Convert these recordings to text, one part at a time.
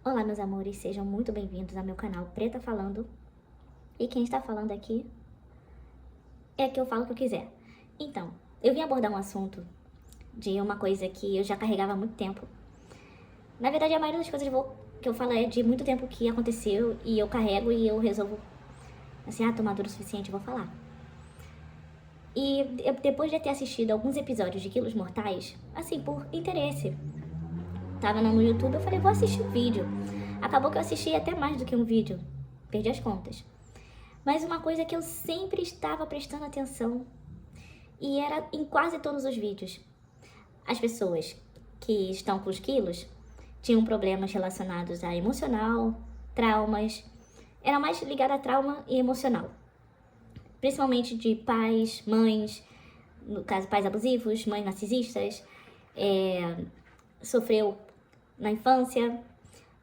Olá, meus amores, sejam muito bem-vindos ao meu canal Preta Falando. E quem está falando aqui é que eu falo o que eu quiser. Então, eu vim abordar um assunto de uma coisa que eu já carregava há muito tempo. Na verdade, a maioria das coisas que eu falo é de muito tempo que aconteceu e eu carrego e eu resolvo, assim, tô maduro o suficiente, vou falar. E depois de ter assistido alguns episódios de Quilos Mortais, assim, por interesse, tava no YouTube, eu falei, vou assistir um vídeo. Acabou que eu assisti até mais do que um vídeo, perdi as contas. Mas uma coisa que eu sempre estava prestando atenção, e era em quase todos os vídeos, as pessoas que estão com os quilos tinham problemas relacionados a emocional, traumas, era mais ligado a trauma e emocional. Principalmente de pais, mães, no caso pais abusivos, mães narcisistas, sofreu na infância,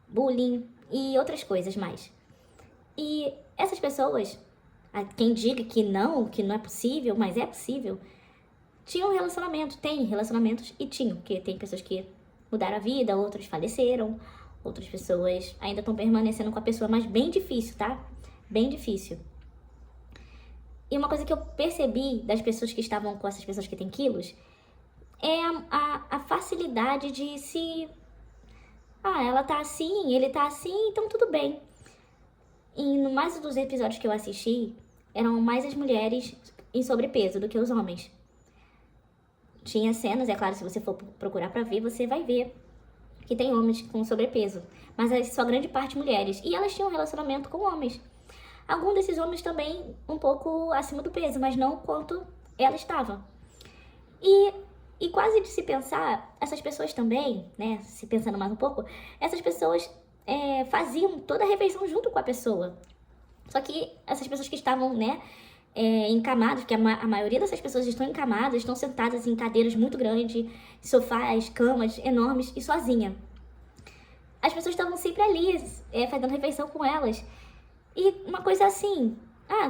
bullying e outras coisas mais. E essas pessoas, quem diga que não é possível, mas é possível, tinham um relacionamento, tem relacionamentos e tinham, porque tem pessoas que mudaram a vida, outras faleceram, outras pessoas ainda estão permanecendo com a pessoa, mas bem difícil, tá? Bem difícil. E uma coisa que eu percebi das pessoas que estavam com essas pessoas que têm quilos é a facilidade de se... ela tá assim, ele tá assim, então tudo bem. E no mais dos episódios que eu assisti, eram mais as mulheres em sobrepeso do que os homens. Tinha cenas, é claro, se você for procurar pra ver, você vai ver que tem homens com sobrepeso. Mas é só grande parte mulheres. E elas tinham um relacionamento com homens. Alguns desses homens também um pouco acima do peso, mas não quanto ela estava. E quase de se pensar, essas pessoas também, né, se pensando mais um pouco, essas pessoas faziam toda a refeição junto com a pessoa. Só que essas pessoas que estavam, né, encamadas, porque a maioria dessas pessoas estão encamadas, estão sentadas em cadeiras muito grandes, sofás, camas enormes e sozinha. As pessoas estavam sempre ali, fazendo refeição com elas. E uma coisa assim,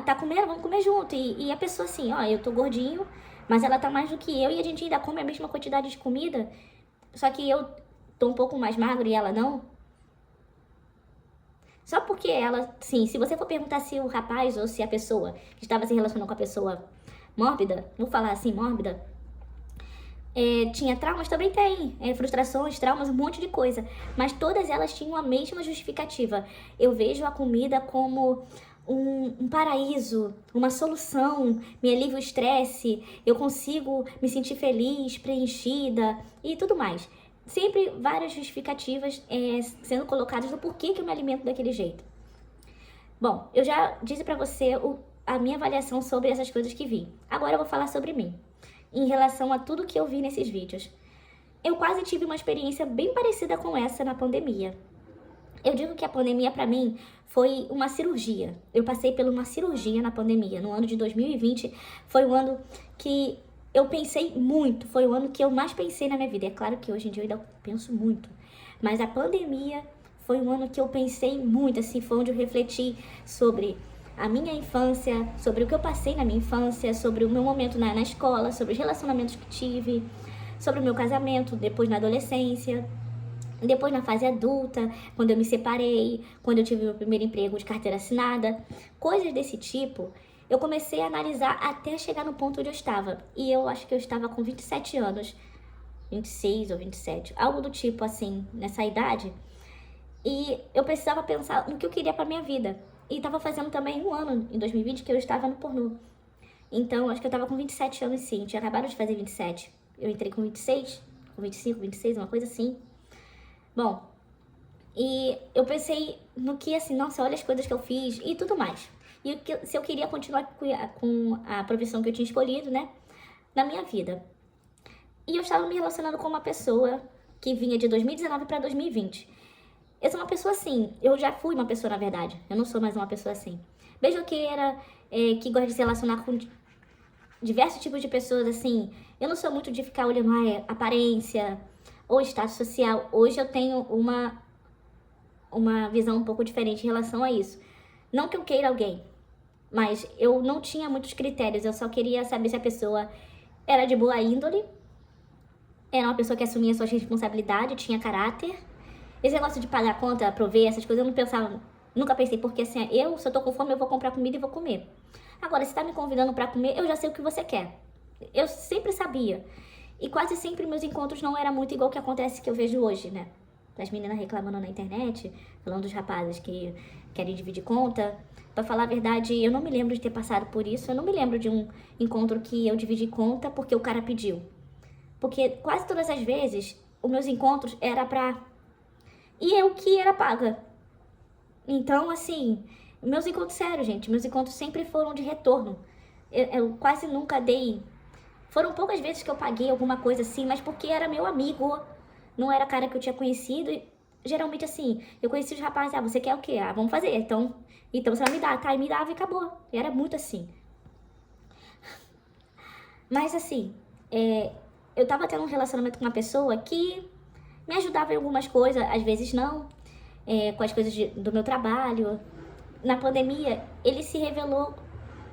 tá comendo, vamos comer junto. E a pessoa assim, eu tô gordinho, mas ela tá mais do que eu e a gente ainda come a mesma quantidade de comida. Só que eu tô um pouco mais magro e ela não. Só porque ela, sim, se você for perguntar se o rapaz ou se a pessoa que estava se relacionando com a pessoa mórbida, vou falar assim, mórbida, tinha traumas, também tem, frustrações, traumas, um monte de coisa. Mas todas elas tinham a mesma justificativa. Eu vejo a comida como um paraíso, uma solução, me alivia o estresse, eu consigo me sentir feliz, preenchida e tudo mais. Sempre várias justificativas sendo colocadas do porquê que eu me alimento daquele jeito. Bom, eu já disse pra você a minha avaliação sobre essas coisas que vi. Agora eu vou falar sobre mim, em relação a tudo que eu vi nesses vídeos. Eu quase tive uma experiência bem parecida com essa na pandemia. Eu digo que a pandemia pra mim foi uma cirurgia. Eu passei por uma cirurgia na pandemia. No ano de 2020 foi o ano que eu pensei muito, foi o ano que eu mais pensei na minha vida. É claro que hoje em dia eu ainda penso muito, mas a pandemia foi um ano que eu pensei muito, assim, foi onde eu refleti sobre a minha infância, sobre o que eu passei na minha infância, sobre o meu momento na escola, sobre os relacionamentos que tive, sobre o meu casamento, depois na adolescência, depois na fase adulta, quando eu me separei, quando eu tive meu primeiro emprego de carteira assinada, coisas desse tipo. Eu comecei a analisar até chegar no ponto onde eu estava. E eu acho que eu estava com 27 anos, 26 ou 27, algo do tipo assim, nessa idade. E eu precisava pensar no que eu queria pra minha vida. E tava fazendo também um ano, em 2020, que eu estava no pornô. Então, acho que eu tava com 27 anos sim, tinha acabado de fazer 27. Eu entrei com 26, com 25, 26, uma coisa assim. Bom, e eu pensei no que, assim, nossa, olha as coisas que eu fiz e tudo mais. E se eu queria continuar com a profissão que eu tinha escolhido, né, na minha vida. E eu estava me relacionando com uma pessoa que vinha de 2019 para 2020. Eu sou uma pessoa assim, eu já fui uma pessoa, na verdade. Eu não sou mais uma pessoa assim. Beijoqueira, que gosta de se relacionar com diversos tipos de pessoas, assim. Eu não sou muito de ficar olhando aparência ou status social. Hoje eu tenho uma visão um pouco diferente em relação a isso. Não que eu queira alguém, mas eu não tinha muitos critérios. Eu só queria saber se a pessoa era de boa índole, era uma pessoa que assumia suas responsabilidades, tinha caráter Esse negócio de pagar conta, prover, essas coisas, eu não pensava, nunca pensei, porque assim, se eu tô com fome, eu vou comprar comida e vou comer. Agora, se tá me convidando pra comer, eu já sei o que você quer. Eu sempre sabia. E quase sempre meus encontros não era muito igual o que acontece que eu vejo hoje, né? As meninas reclamando na internet, falando dos rapazes que querem dividir conta. Pra falar a verdade, eu não me lembro de ter passado por isso. Eu não me lembro de um encontro que eu dividi conta porque o cara pediu. Porque quase todas as vezes, os meus encontros era pra... E eu que era paga. Então, assim, meus encontros, sério, gente, meus encontros sempre foram de retorno. Eu quase nunca dei... Foram poucas vezes que eu paguei alguma coisa assim, mas porque era meu amigo, não era cara que eu tinha conhecido. E, geralmente, assim, eu conheci os rapazes, você quer o quê? Vamos fazer. Então você vai me dar, tá? E me dava e acabou. E era muito assim. Mas, assim, eu tava tendo um relacionamento com uma pessoa que me ajudava em algumas coisas, às vezes não, com as coisas do meu trabalho. Na pandemia, ele se revelou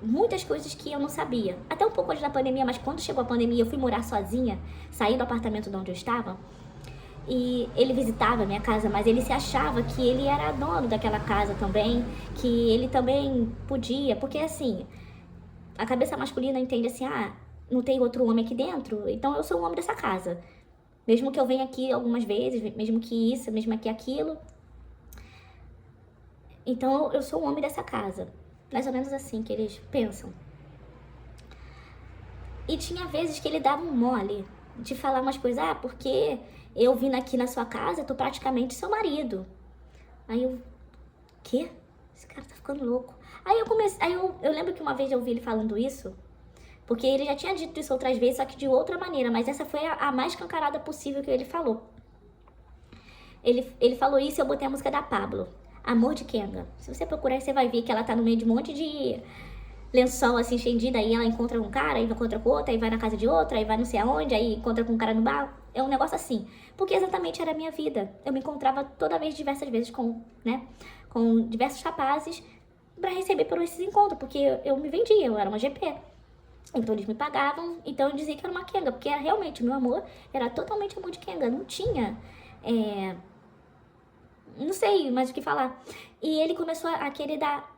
muitas coisas que eu não sabia. Até um pouco antes da pandemia, mas quando chegou a pandemia, eu fui morar sozinha, saí do apartamento de onde eu estava, e ele visitava a minha casa, mas ele se achava que ele era dono daquela casa também, que ele também podia, porque assim, a cabeça masculina entende assim, não tem outro homem aqui dentro, então eu sou o homem dessa casa. Mesmo que eu venha aqui algumas vezes, mesmo que isso, mesmo que aquilo, então eu sou o homem dessa casa. Mais ou menos assim que eles pensam. E tinha vezes que ele dava um mole de falar umas coisas, porque eu vim aqui na sua casa, eu tô praticamente seu marido. Aí eu, quê? Esse cara tá ficando louco. Aí eu lembro que uma vez eu ouvi ele falando isso, porque ele já tinha dito isso outras vezes, só que de outra maneira, mas essa foi a mais escancarada possível que ele falou. Ele falou isso e eu botei a música da Pablo, Amor de Kenga. Se você procurar, você vai ver que ela tá no meio de um monte de lençol assim estendido, aí ela encontra um cara, aí encontra com outro, aí vai na casa de outra, aí vai não sei aonde, aí encontra com um cara no bar. É um negócio assim. Porque exatamente era a minha vida. Eu me encontrava toda vez, diversas vezes com diversos rapazes pra receber por esses encontros, porque eu me vendia, eu era uma GP. Então eles me pagavam, então eu dizia que era uma Kenga, porque era realmente, o meu amor era totalmente amor de Kenga, não tinha... não sei mais o que falar. E ele começou a querer dar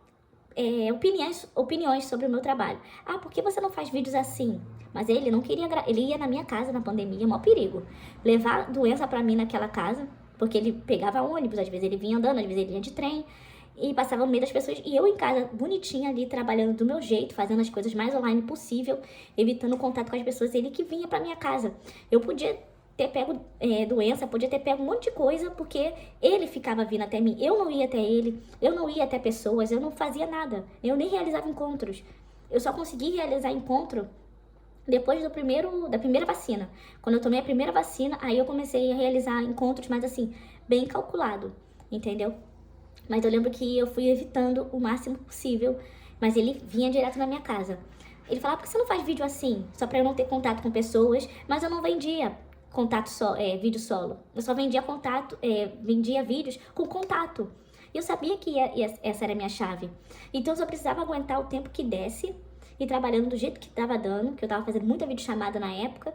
opiniões sobre o meu trabalho. Por que você não faz vídeos assim? Mas ele não queria, ele ia na minha casa na pandemia, maior perigo. Levar doença pra mim naquela casa, porque ele pegava ônibus, às vezes ele vinha andando, às vezes ele ia de trem, e passava no meio das pessoas, e eu em casa, bonitinha ali, trabalhando do meu jeito, fazendo as coisas mais online possível, evitando contato com as pessoas, ele que vinha pra minha casa. Eu podia ter pego doença, podia ter pego um monte de coisa, porque ele ficava vindo até mim. Eu não ia até ele, eu não ia até pessoas, eu não fazia nada. Eu nem realizava encontros. Eu só consegui realizar encontro depois da primeira vacina. Quando eu tomei a primeira vacina, aí eu comecei a realizar encontros, mas assim, bem calculado, entendeu? Mas eu lembro que eu fui evitando o máximo possível, mas ele vinha direto na minha casa. Ele falava, por que você não faz vídeo assim? Só pra eu não ter contato com pessoas, mas eu não vendia vídeo solo. Eu só vendia vendia vídeos com contato. E eu sabia que essa era a minha chave. Então eu só precisava aguentar o tempo que desse e trabalhando do jeito que tava dando, que eu tava fazendo muita videochamada na época.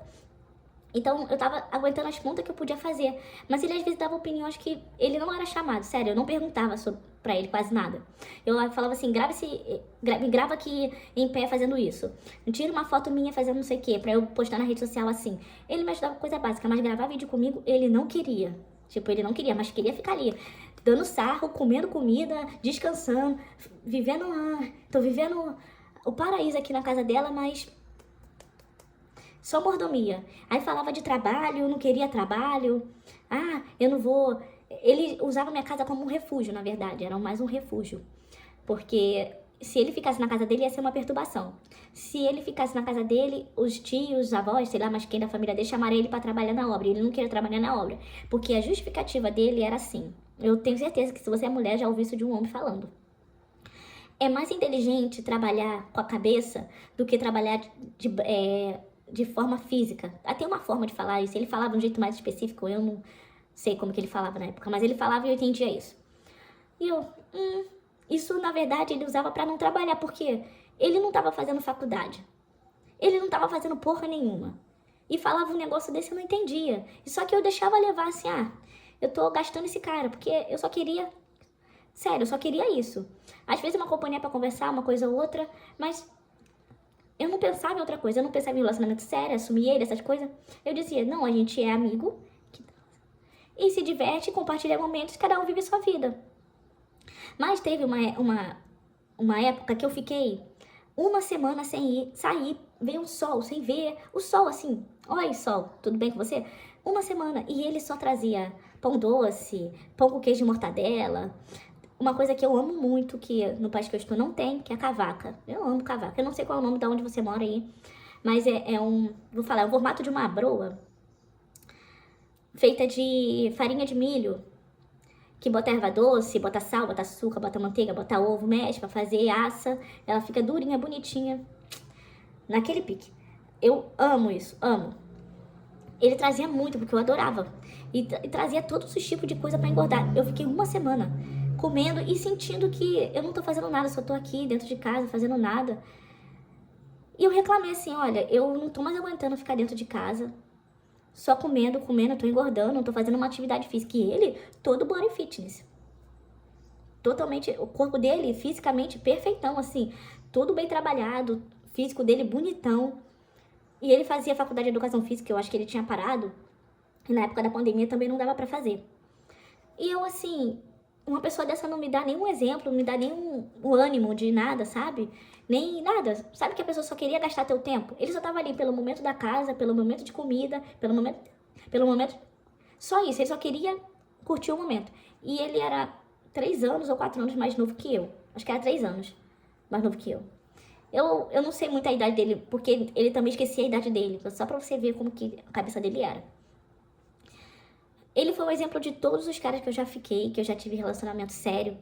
Então eu tava aguentando as contas que eu podia fazer. Mas ele às vezes dava opiniões que ele não era chamado. Sério, eu não perguntava pra ele quase nada. Eu falava assim, grava aqui em pé fazendo isso. Tira uma foto minha fazendo não sei o que, pra eu postar na rede social assim. Ele me ajudava com coisa básica, mas gravar vídeo comigo, ele não queria. Tipo, ele não queria, mas queria ficar ali. Dando sarro, comendo comida, descansando, tô vivendo o paraíso aqui na casa dela, mas... só mordomia. Aí falava de trabalho, não queria trabalho. Eu não vou... Ele usava minha casa como um refúgio, na verdade. Era mais um refúgio. Porque se ele ficasse na casa dele, ia ser uma perturbação. Se ele ficasse na casa dele, os tios, os avós, sei lá, mas quem da família dele, chamaria ele pra trabalhar na obra. Ele não queria trabalhar na obra. Porque a justificativa dele era assim. Eu tenho certeza que se você é mulher, já ouviu isso de um homem falando. É mais inteligente trabalhar com a cabeça do que trabalhar de forma física. Até uma forma de falar isso. Ele falava de um jeito mais específico, eu não sei como que ele falava na época, mas ele falava e eu entendia isso. E eu, isso na verdade ele usava pra não trabalhar, porque ele não tava fazendo faculdade. Ele não tava fazendo porra nenhuma. E falava um negócio desse, eu não entendia. E só que eu deixava levar assim, eu tô gastando esse cara, porque eu só queria, sério, eu só queria isso. Às vezes uma companhia pra conversar, uma coisa ou outra, mas eu não pensava em outra coisa, eu não pensava em relacionamento sério, assumir ele, essas coisas. Eu dizia, não, a gente é amigo e se diverte, compartilha momentos, cada um vive sua vida. Mas teve uma época que eu fiquei uma semana sem sair, ver o sol, sem ver o sol assim. Oi, sol, tudo bem com você? Uma semana. E ele só trazia pão doce, pão com queijo e mortadela. Uma coisa que eu amo muito, que no país que eu estou não tem, que é a cavaca. Eu amo cavaca. Eu não sei qual é o nome de onde você mora aí, mas vou falar, é o formato de uma broa feita de farinha de milho, que bota erva doce, bota sal, bota açúcar, bota manteiga, bota ovo, mexe pra fazer, assa. Ela fica durinha, bonitinha, naquele pique. Eu amo isso, amo. Ele trazia muito, porque eu adorava. E trazia todos os tipos de coisa pra engordar. Eu fiquei uma semana comendo e sentindo que eu não tô fazendo nada, só tô aqui dentro de casa fazendo nada. E eu reclamei assim, olha, eu não tô mais aguentando ficar dentro de casa, só comendo, eu tô engordando, não tô fazendo uma atividade física. E ele, todo body fitness. Totalmente, o corpo dele, fisicamente, perfeitão, assim, tudo bem trabalhado, físico dele bonitão. E ele fazia faculdade de educação física, eu acho que ele tinha parado, e na época da pandemia também não dava pra fazer. E eu, assim, uma pessoa dessa não me dá nenhum exemplo, não me dá nenhum ânimo de nada, sabe? Nem nada. Sabe que a pessoa só queria gastar teu tempo? Ele só tava ali pelo momento da casa, pelo momento de comida, pelo momento... Só isso, ele só queria curtir o momento. E ele era 3 anos ou 4 anos mais novo que eu. Acho que era 3 anos mais novo que eu. Eu não sei muito a idade dele, porque ele também esquecia a idade dele. Só pra você ver como que a cabeça dele era. Ele foi um exemplo de todos os caras que eu já fiquei, que eu já tive relacionamento sério.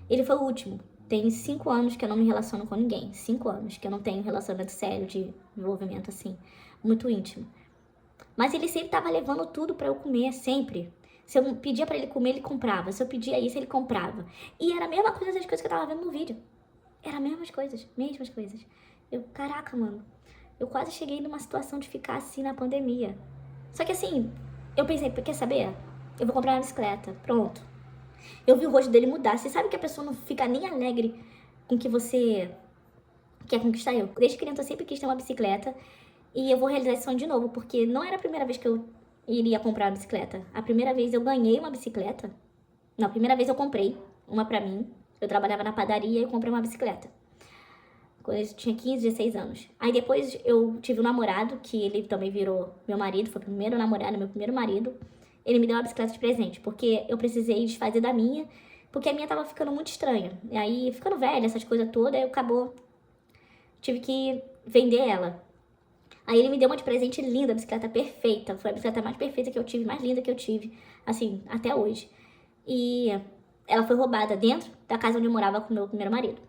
Ele foi o último. Tem 5 anos que eu não me relaciono com ninguém. 5 anos que eu não tenho relacionamento sério de envolvimento assim, muito íntimo. Mas ele sempre tava levando tudo pra eu comer, sempre. Se eu pedia pra ele comer, ele comprava. Se eu pedia isso, ele comprava. E era a mesma coisa das coisas que eu tava vendo no vídeo. Era as mesmas coisas. Eu, caraca, mano. Eu quase cheguei numa situação de ficar assim na pandemia. Só que assim, eu pensei, quer saber? Eu vou comprar uma bicicleta. Pronto. Eu vi o rosto dele mudar. Você sabe que a pessoa não fica nem alegre com o que você quer conquistar? Eu, desde criança, eu sempre quis ter uma bicicleta. E eu vou realizar esse sonho de novo, porque não era a primeira vez que eu iria comprar uma bicicleta. A primeira vez eu ganhei uma bicicleta. Não, a primeira vez eu comprei uma pra mim. Eu trabalhava na padaria e comprei uma bicicleta. Quando eu tinha 15, 16 anos. Aí depois eu tive um namorado, que ele também virou meu marido. Foi o primeiro namorado, meu primeiro marido. Ele me deu uma bicicleta de presente, porque eu precisei desfazer da minha, porque a minha tava ficando muito estranha. E aí, ficando velha, essas coisas todas, aí acabou. Tive que vender ela. Aí ele me deu uma de presente linda, a bicicleta perfeita. Foi a bicicleta mais perfeita que eu tive, mais linda que eu tive, assim, até hoje. E ela foi roubada dentro da casa onde eu morava com o meu primeiro marido.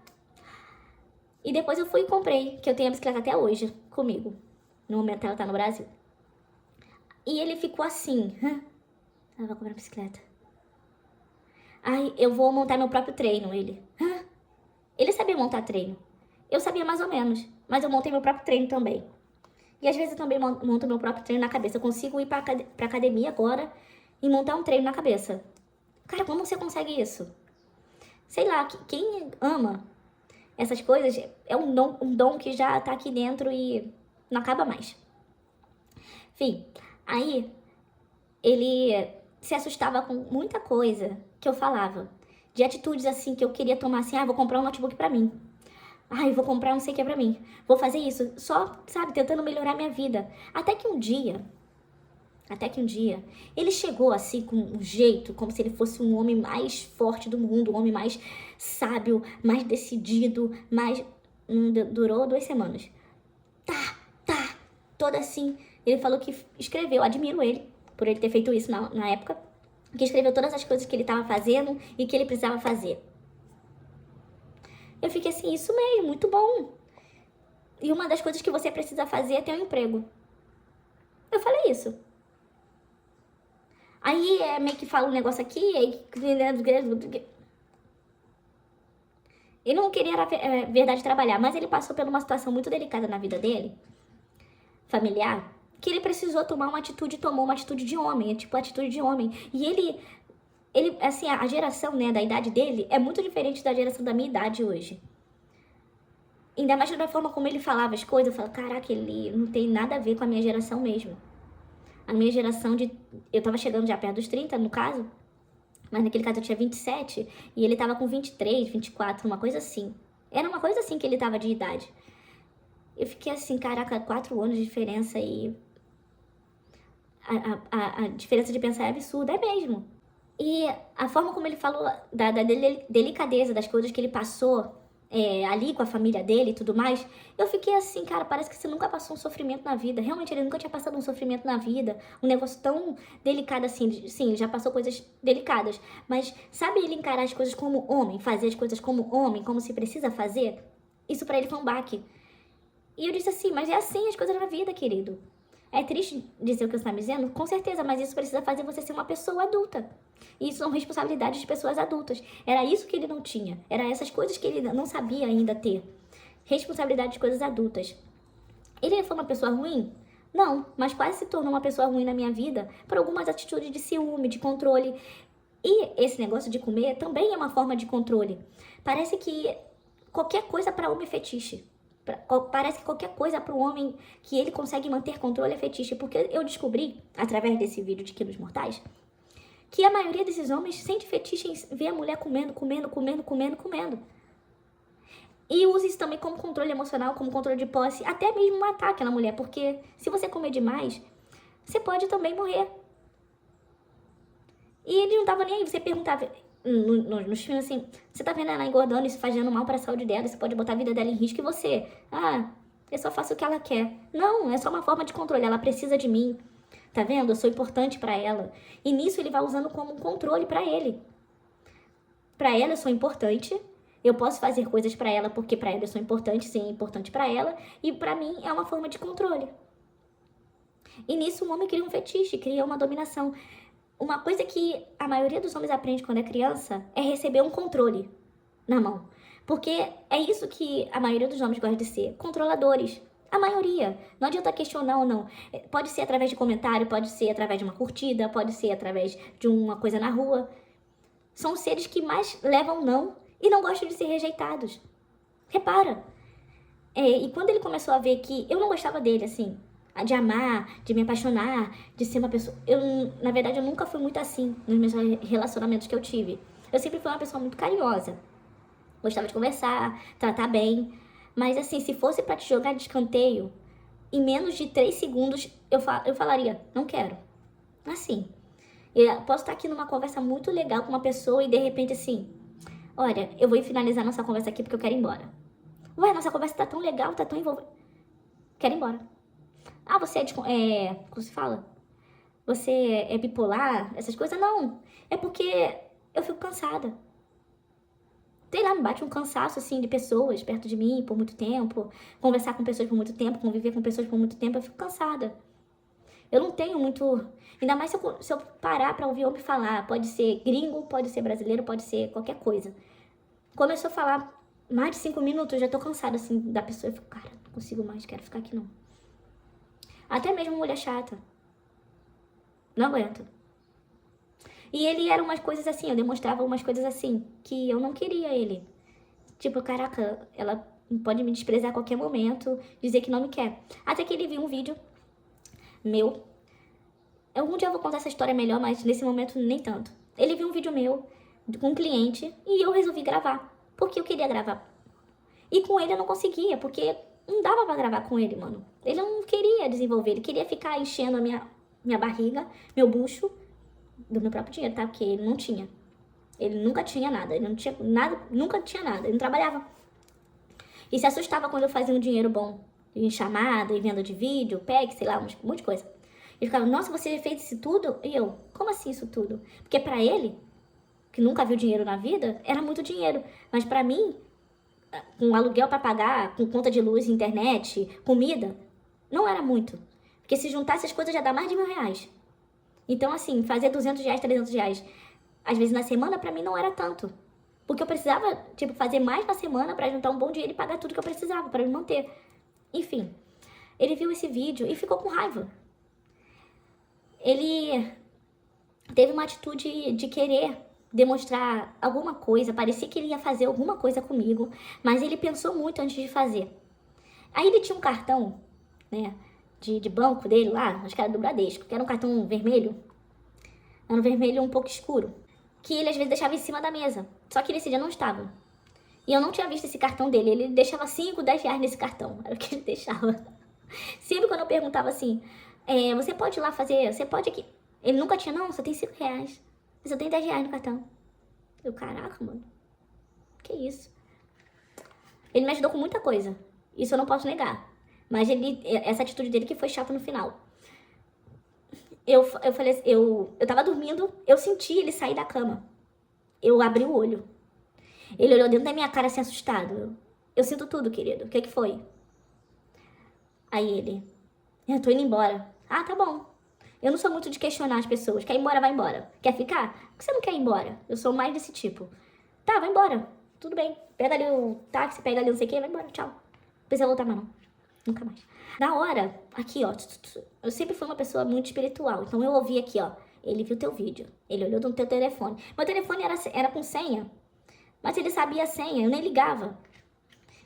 E depois eu fui e comprei, que eu tenho a bicicleta até hoje comigo. No momento ela tá no Brasil. E ele ficou assim, ela vai comprar bicicleta. Ai, eu vou montar meu próprio treino, ele. Ele sabia montar treino. Eu sabia mais ou menos, mas eu montei meu próprio treino também. E às vezes eu também monto meu próprio treino na cabeça. Eu consigo ir pra academia agora e montar um treino na cabeça. Cara, como você consegue isso? Sei lá, quem ama essas coisas é um dom que já tá aqui dentro e não acaba mais. Enfim, aí ele se assustava com muita coisa que eu falava. De atitudes assim que eu queria tomar assim, vou comprar um notebook pra mim. Vou comprar não sei o que pra mim. Vou fazer isso. Só, sabe, tentando melhorar minha vida. Até que um dia, ele chegou assim com um jeito, como se ele fosse um homem mais forte do mundo, um homem mais sábio, mais decidido, mais... durou 2 semanas. Toda assim. Ele falou que escreveu, admiro ele, por ele ter feito isso na época, que escreveu todas as coisas que ele tava fazendo e que ele precisava fazer. Eu fiquei assim, isso mesmo, muito bom. E uma das coisas que você precisa fazer é ter um emprego. Eu falei isso. Aí meio que fala um negócio aqui, aí... Ele não queria, verdade, trabalhar, mas ele passou por uma situação muito delicada na vida dele, familiar, que ele precisou tomar uma atitude, tomou uma atitude de homem, tipo atitude de homem. E ele assim, a geração, né, da idade dele é muito diferente da geração da minha idade hoje. Ainda mais da forma como ele falava as coisas, eu falo, caraca, ele não tem nada a ver com a minha geração mesmo. A minha geração eu tava chegando já perto dos 30, no caso, mas naquele caso eu tinha 27, e ele tava com 23, 24, uma coisa assim. Era uma coisa assim que ele tava de idade. Eu fiquei assim, caraca, 4 anos de diferença e a diferença de pensar é absurda, é mesmo. E a forma como ele falou da delicadeza das coisas que ele passou ali com a família dele e tudo mais, eu fiquei assim, cara, parece que você nunca passou um sofrimento na vida. Realmente, ele nunca tinha passado um sofrimento na vida, um negócio tão delicado assim. Sim, ele já passou coisas delicadas, mas sabe ele encarar as coisas como homem, fazer as coisas como homem, como se precisa fazer? Isso pra ele foi um baque. E eu disse assim, mas é assim as coisas na vida, querido. É triste dizer o que você está me dizendo? Com certeza, mas isso precisa fazer você ser uma pessoa adulta. E isso são responsabilidades de pessoas adultas. Era isso que ele não tinha. Era essas coisas que ele não sabia ainda ter. Responsabilidade de coisas adultas. Ele foi uma pessoa ruim? Não, mas quase se tornou uma pessoa ruim na minha vida por algumas atitudes de ciúme, de controle. E esse negócio de comer também é uma forma de controle. Parece que qualquer coisa para homem é fetiche. Parece que qualquer coisa para o homem que ele consegue manter controle é fetiche. Porque eu descobri, através desse vídeo de Quilos Mortais, que a maioria desses homens sente fetiche em ver a mulher comendo. E usa isso também como controle emocional, como controle de posse, até mesmo matar aquela mulher. Porque se você comer demais, você pode também morrer. E ele não tava nem aí. Você perguntava nos filmes assim, você tá vendo ela engordando, isso fazendo mal pra saúde dela, isso pode botar a vida dela em risco, e você? Eu só faço o que ela quer. Não, é só uma forma de controle, ela precisa de mim. Tá vendo? Eu sou importante pra ela. E nisso ele vai usando como um controle pra ele. Pra ela eu sou importante, eu posso fazer coisas pra ela porque pra ela eu sou importante, sim, importante pra ela, e pra mim é uma forma de controle. E nisso o homem cria um fetiche, cria uma dominação. Uma coisa que a maioria dos homens aprende quando é criança é receber um controle na mão. Porque é isso que a maioria dos homens gosta de ser, controladores. A maioria. Não adianta questionar ou não. Pode ser através de comentário, pode ser através de uma curtida, pode ser através de uma coisa na rua. São os seres que mais levam não e não gostam de ser rejeitados. Repara. E quando ele começou a ver que eu não gostava dele, assim, de amar, de me apaixonar, de ser uma pessoa... Na verdade, eu nunca fui muito assim nos meus relacionamentos que eu tive. Eu sempre fui uma pessoa muito carinhosa. Gostava de conversar, tratar bem. Mas assim, se fosse pra te jogar de escanteio, em menos de 3 segundos, eu falaria, não quero. Assim. Eu posso estar aqui numa conversa muito legal com uma pessoa e de repente assim, olha, eu vou finalizar nossa conversa aqui porque eu quero ir embora. Ué, nossa conversa tá tão legal, tá tão envolvida. Quero ir embora. Você como se fala? Você é bipolar? Essas coisas? Não. É porque eu fico cansada. Sei lá, me bate um cansaço, assim, de pessoas perto de mim por muito tempo. Conversar com pessoas por muito tempo, conviver com pessoas por muito tempo, eu fico cansada. Eu não tenho muito... Ainda mais se eu parar pra ouvir homem falar. Pode ser gringo, pode ser brasileiro, pode ser qualquer coisa. Começou a falar mais de 5 minutos, eu já tô cansada, assim, da pessoa. Eu fico, cara, não consigo mais, quero ficar aqui não. Até mesmo mulher chata. Não aguento. E ele era umas coisas assim, eu demonstrava umas coisas assim, que eu não queria ele. Tipo, caraca, ela pode me desprezar a qualquer momento, dizer que não me quer. Até que ele viu um vídeo meu. Algum dia eu vou contar essa história melhor, mas nesse momento nem tanto. Ele viu um vídeo meu com um cliente e eu resolvi gravar. Porque eu queria gravar. E com ele eu não conseguia, porque não dava pra gravar com ele, mano. Ele não queria desenvolver, ele queria ficar enchendo a minha barriga, meu bucho, do meu próprio dinheiro, tá? Porque ele não tinha. Ele nunca tinha nada, ele não tinha nada, nunca tinha nada, ele não trabalhava. E se assustava quando eu fazia um dinheiro bom, em chamada, em venda de vídeo, PEG, sei lá, um monte de coisa. Ele ficava, nossa, você fez isso tudo? E eu, como assim isso tudo? Porque pra ele, que nunca viu dinheiro na vida, era muito dinheiro. Mas pra mim, com aluguel pra pagar, com conta de luz, internet, comida, não era muito. Porque se juntasse as coisas já dá mais de R$ 1.000. Então, assim, fazer R$ 200, R$ 300, às vezes na semana, pra mim não era tanto. Porque eu precisava, tipo, fazer mais na semana pra juntar um bom dinheiro e pagar tudo que eu precisava pra me manter. Enfim, ele viu esse vídeo e ficou com raiva. ele teve uma atitude de querer demonstrar alguma coisa, parecia que ele ia fazer alguma coisa comigo, mas ele pensou muito antes de fazer. Aí ele tinha um cartão, né, de banco dele lá, acho que era do Bradesco, que era um cartão vermelho, era um vermelho um pouco escuro, que ele às vezes deixava em cima da mesa, só que nesse dia não estava. E eu não tinha visto esse cartão dele, ele deixava 5, 10 reais nesse cartão, era o que ele deixava. Sempre quando eu perguntava assim, você pode ir lá fazer, você pode aqui. Ele nunca tinha, não, só tem 5 reais. Eu só tenho 10 reais no cartão. Eu, caraca, mano. Que isso? Ele me ajudou com muita coisa. Isso eu não posso negar. Mas essa atitude dele que foi chata no final. Eu falei assim, eu tava dormindo, eu senti ele sair da cama. Eu abri o olho. Ele olhou dentro da minha cara assim, assustado. Eu sinto tudo, querido. O que foi? Aí ele, eu tô indo embora. Ah, tá bom. Eu não sou muito de questionar as pessoas. Quer ir embora, vai embora. Quer ficar? Por que você não quer ir embora? Eu sou mais desse tipo. Tá, vai embora. Tudo bem. Pega ali o táxi, pega ali não sei o que, vai embora, tchau. Não precisa voltar mais não. Nunca mais. Na hora, aqui ó, eu sempre fui uma pessoa muito espiritual. Então eu ouvi aqui ó, ele viu teu vídeo. Ele olhou no teu telefone. Meu telefone era com senha. Mas ele sabia a senha, eu nem ligava.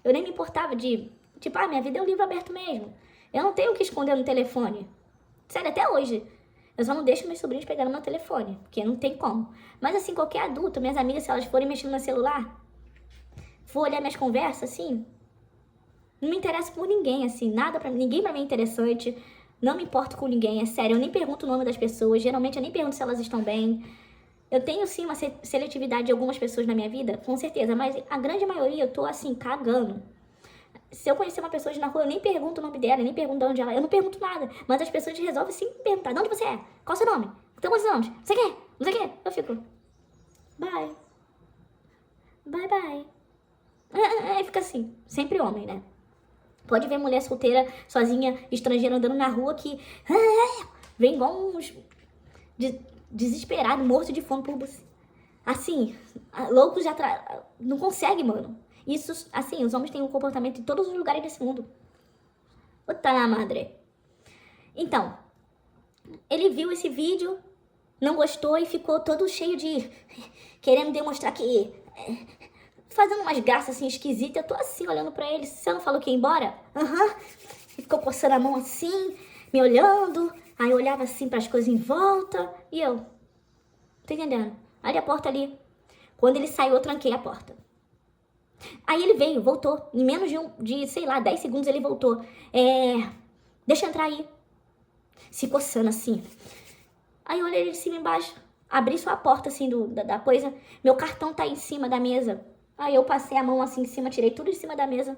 Eu nem me importava de, tipo, minha vida é um livro aberto mesmo. Eu não tenho o que esconder no telefone. Sério, até hoje. Eu só não deixo meus sobrinhos pegar no meu telefone, porque não tem como. Mas assim, qualquer adulto, minhas amigas, se elas forem mexendo no celular, for olhar minhas conversas, assim, não me interesso por ninguém, assim, ninguém pra mim é interessante, não me importo com ninguém, é sério, eu nem pergunto o nome das pessoas, geralmente eu nem pergunto se elas estão bem. Eu tenho sim uma seletividade de algumas pessoas na minha vida, com certeza, mas a grande maioria eu tô assim, cagando. Se eu conhecer uma pessoa na rua, eu nem pergunto o nome dela, nem pergunto de onde ela é, eu não pergunto nada. Mas as pessoas resolvem sim perguntar, de onde você é? Qual é o seu nome? Tem quantos anos? Você quer? Não sei o quê. Eu fico, bye. Bye, bye. Aí fica assim, sempre homem, né? Pode ver mulher solteira, sozinha, estrangeira, andando na rua que vem igual uns desesperado, morto de fome por você. Assim, loucos já não consegue, mano. Isso, assim, os homens têm um comportamento em todos os lugares desse mundo. Puta na madre. Então, ele viu esse vídeo, não gostou e ficou todo cheio de... querendo demonstrar que... fazendo umas graças assim esquisitas. Eu tô assim, olhando pra ele. Você não falou que ia embora? Aham. E ficou coçando a mão assim, me olhando. Aí eu olhava assim pras coisas em volta. E eu... Tô entendendo. Olha a porta ali. Quando ele saiu, eu tranquei a porta. Aí ele veio, voltou. Em menos de sei lá, 10 segundos ele voltou. Deixa eu entrar aí. Se coçando assim. Aí eu olhei ele de cima e embaixo. Abri só a porta assim da coisa. Meu cartão tá aí em cima da mesa. Aí eu passei a mão assim em cima, tirei tudo de cima da mesa.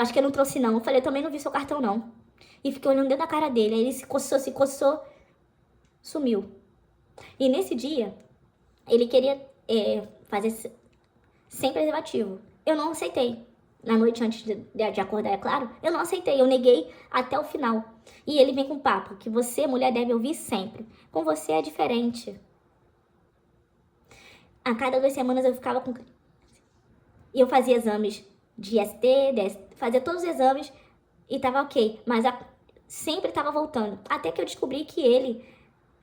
Acho que eu não trouxe não. Eu falei, eu também não vi seu cartão não. E fiquei olhando dentro da cara dele. Aí ele se coçou, sumiu. E nesse dia, ele queria fazer sem preservativo. Eu não aceitei. Na noite antes de acordar, é claro. Eu não aceitei, eu neguei até o final. E ele vem com papo, que você, mulher, deve ouvir sempre. Com você é diferente. A cada 2 semanas eu ficava com... E eu fazia exames de ST, fazia todos os exames e tava ok. Mas sempre tava voltando. Até que eu descobri que ele...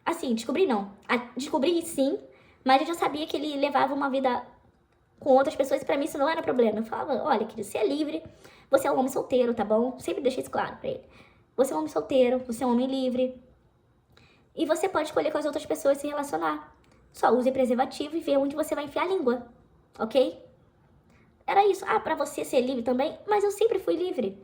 Assim, descobri não. Descobri sim, mas eu já sabia que ele levava uma vida com outras pessoas e pra mim isso não era problema. Eu falava, olha, querido, você é livre, você é um homem solteiro, tá bom? Sempre deixei isso claro pra ele. Você é um homem solteiro, você é um homem livre. E você pode escolher com as outras pessoas se relacionar. Só use preservativo e vê onde você vai enfiar a língua, ok? Era isso. Pra você ser livre também? Mas eu sempre fui livre.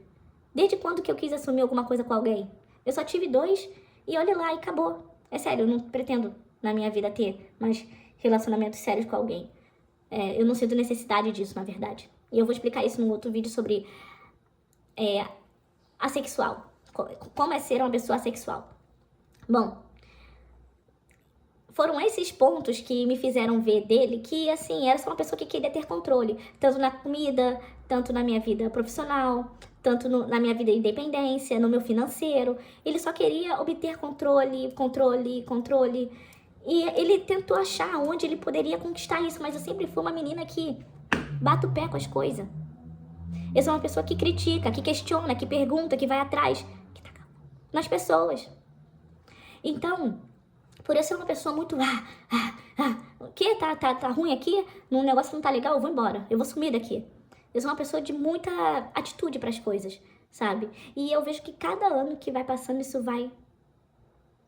Desde quando que eu quis assumir alguma coisa com alguém? Eu só tive 2 e olha lá, e acabou. É sério, eu não pretendo na minha vida ter mais relacionamentos sérios com alguém. Eu não sinto necessidade disso, na verdade. E eu vou explicar isso num outro vídeo sobre assexual. Como é ser uma pessoa assexual. Bom, foram esses pontos que me fizeram ver dele que, assim, era só uma pessoa que queria ter controle. Tanto na comida, tanto na minha vida profissional, tanto na minha vida de independência, no meu financeiro. Ele só queria obter controle. E ele tentou achar onde ele poderia conquistar isso, mas eu sempre fui uma menina que bate o pé com as coisas. Eu sou uma pessoa que critica, que questiona, que pergunta, que vai atrás. nas pessoas. Então, por eu ser uma pessoa muito, o que tá ruim aqui, num negócio que não tá legal, eu vou embora, eu vou sumir daqui. Eu sou uma pessoa de muita atitude para as coisas, sabe? E eu vejo que cada ano que vai passando, isso vai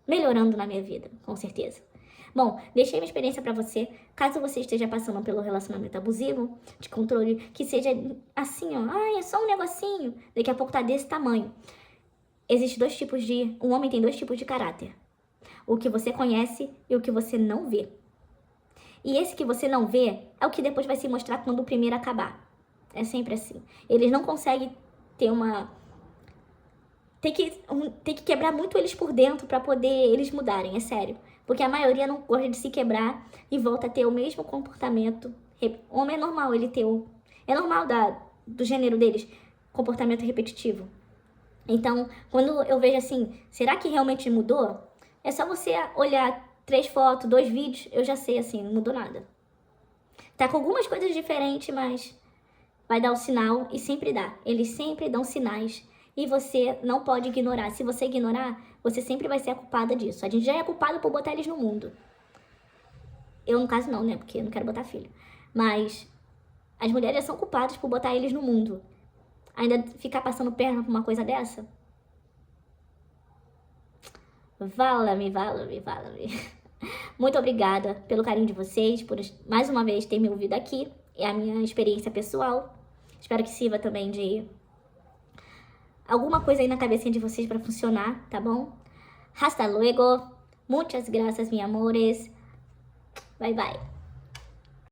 melhorando na minha vida, com certeza. Bom, deixei minha experiência pra você. Caso você esteja passando pelo relacionamento abusivo, de controle, que seja assim, ó, ai, é só um negocinho, daqui a pouco tá desse tamanho. Um homem tem 2 tipos de caráter. O que você conhece e o que você não vê. E esse que você não vê é o que depois vai se mostrar quando o primeiro acabar. É sempre assim. Eles não conseguem ter uma... Tem que quebrar muito eles por dentro pra poder eles mudarem, é sério. Porque a maioria não gosta de se quebrar e volta a ter o mesmo comportamento. Homem é normal ele ter o... É normal do gênero deles, comportamento repetitivo. Então, quando eu vejo assim, será que realmente mudou? É só você olhar 3 fotos, 2 vídeos, eu já sei assim, não mudou nada. Tá com algumas coisas diferentes, mas vai dar o sinal e sempre dá. Eles sempre dão sinais e você não pode ignorar. Se você ignorar, você sempre vai ser a culpada disso. A gente já é culpada por botar eles no mundo. Eu, no caso, não, né? Porque eu não quero botar filho. Mas as mulheres já são culpadas por botar eles no mundo. Ainda ficar passando perna por uma coisa dessa? Vala-me. Muito obrigada pelo carinho de vocês, por mais uma vez ter me ouvido aqui. É a minha experiência pessoal. Espero que sirva também de alguma coisa aí na cabecinha de vocês para funcionar, tá bom? Hasta luego. Muchas gracias, mi amores. Bye, bye.